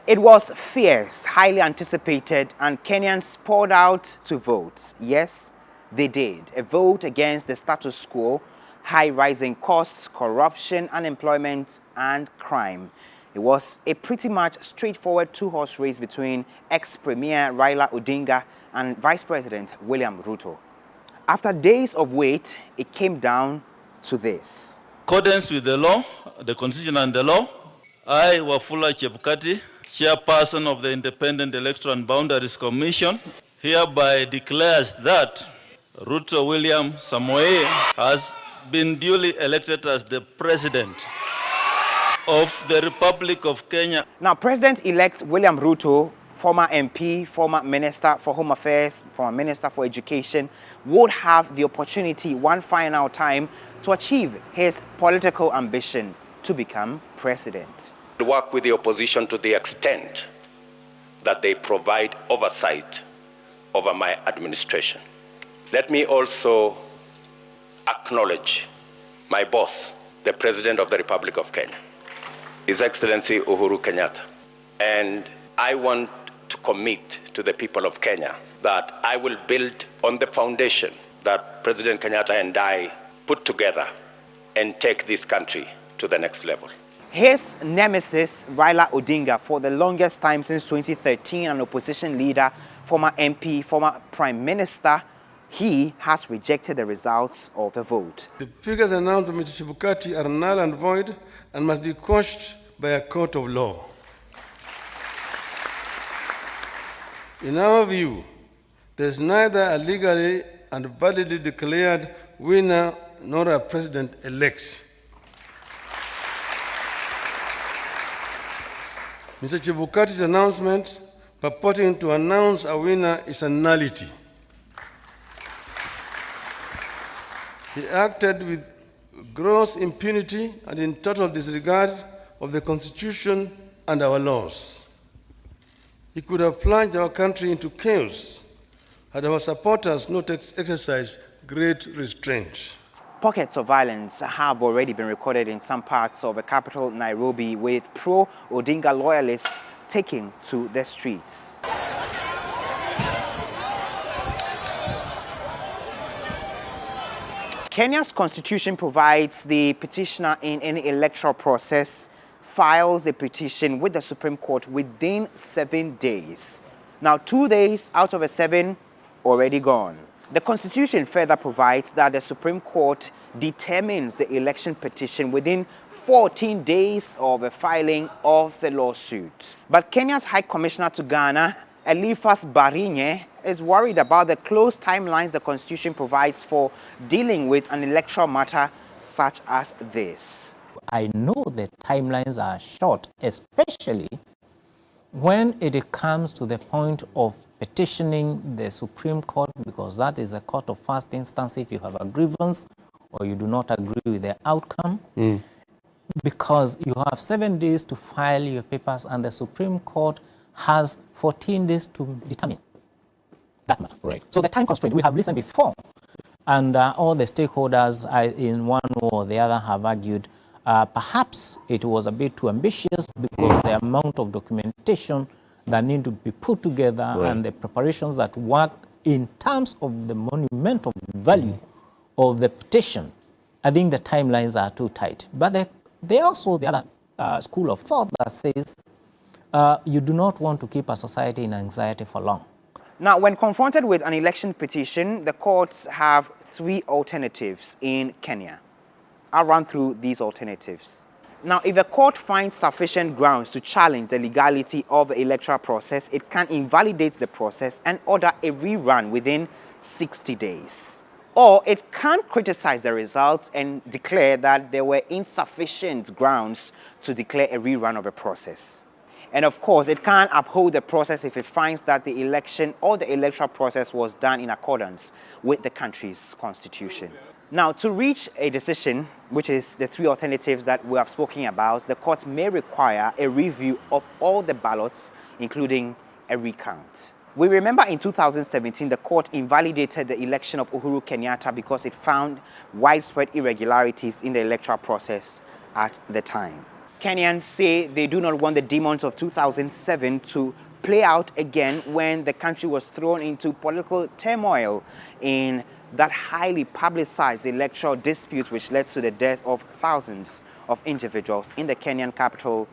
It was fierce, highly anticipated, and Kenyans poured out to vote. Yes, they did. A vote against the status quo, high rising costs, corruption, unemployment, and crime. It was a pretty much straightforward two-horse race between ex-Premier Raila Odinga and Vice President William Ruto. After days of wait, it came down to this. Accordance with the law, the Constitution and the law, I, Wafula Chebukati, Chairperson of the Independent Electoral and Boundaries Commission, hereby declares that Ruto William Samoei has been duly elected as the President of the Republic of Kenya. Now, President-elect William Ruto, former MP, former Minister for Home Affairs, former Minister for Education, would have the opportunity one final time to achieve his political ambition to become president. Work with the opposition to the extent that they provide oversight over my administration. Let me also acknowledge my boss, the President of the Republic of Kenya, His Excellency Uhuru Kenyatta. And I want to commit to the people of Kenya that I will build on the foundation that President Kenyatta and I put together and take this country to the next level. His nemesis, Raila Odinga, for the longest time since 2013, an opposition leader, former MP, former Prime Minister, he has rejected the results of the vote. The figures announced by Mr. Chebukati are null and void and must be quashed by a court of law. In our view, there is neither a legally and validly declared winner nor a president-elect. Mr. Chebukati's announcement purporting to announce a winner is a nullity. He acted with gross impunity and in total disregard of the Constitution and our laws. He could have plunged our country into chaos had our supporters not exercised great restraint. Pockets of violence have already been recorded in some parts of the capital, Nairobi, with pro-Odinga loyalists taking to the streets. Kenya's constitution provides the petitioner in any electoral process files a petition with the Supreme Court within 7 days. Now, 2 days out of the 7 already gone. The Constitution further provides that the Supreme Court determines the election petition within 14 days of the filing of the lawsuit. But Kenya's High Commissioner to Ghana, Elifas Barinye, is worried about the close timelines the Constitution provides for dealing with an electoral matter such as this. I know the timelines are short, especially when it comes to the point of petitioning the Supreme Court, because that is a court of first instance if you have a grievance or you do not agree with the outcome, because you have 7 days to file your papers and the Supreme Court has 14 days to determine that matter. Right. So the time constraint, we have listened before, and all the stakeholders in one way or the other have argued perhaps it was a bit too ambitious because the amount of documentation that need to be put together and the preparations that work in terms of the monumental value of the petition, I think the timelines are too tight. But they also the other school of thought that says you do not want to keep a society in anxiety for long. Now, when confronted with an election petition, the courts have 3 alternatives in Kenya. I'll run through these alternatives. Now, if a court finds sufficient grounds to challenge the legality of the electoral process, it can invalidate the process and order a rerun within 60 days. Or it can criticize the results and declare that there were insufficient grounds to declare a rerun of a process. And of course, it can uphold the process if it finds that the election or the electoral process was done in accordance with the country's constitution. Now, to reach a decision, which is the 3 alternatives that we have spoken about, the court may require a review of all the ballots, including a recount. We remember in 2017, the court invalidated the election of Uhuru Kenyatta because it found widespread irregularities in the electoral process at the time. Kenyans say they do not want the demons of 2007 to play out again when the country was thrown into political turmoil in that highly publicized electoral dispute which led to the death of thousands of individuals in the Kenyan capital,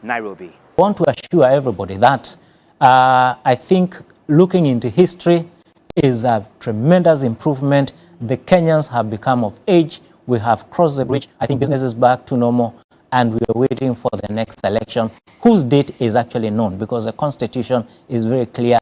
Nairobi. I want to assure everybody that I think looking into history is a tremendous improvement. The Kenyans have become of age. We have crossed the bridge. I think business is back to normal, and we are waiting for the next election, whose date is actually known because the Constitution is very clear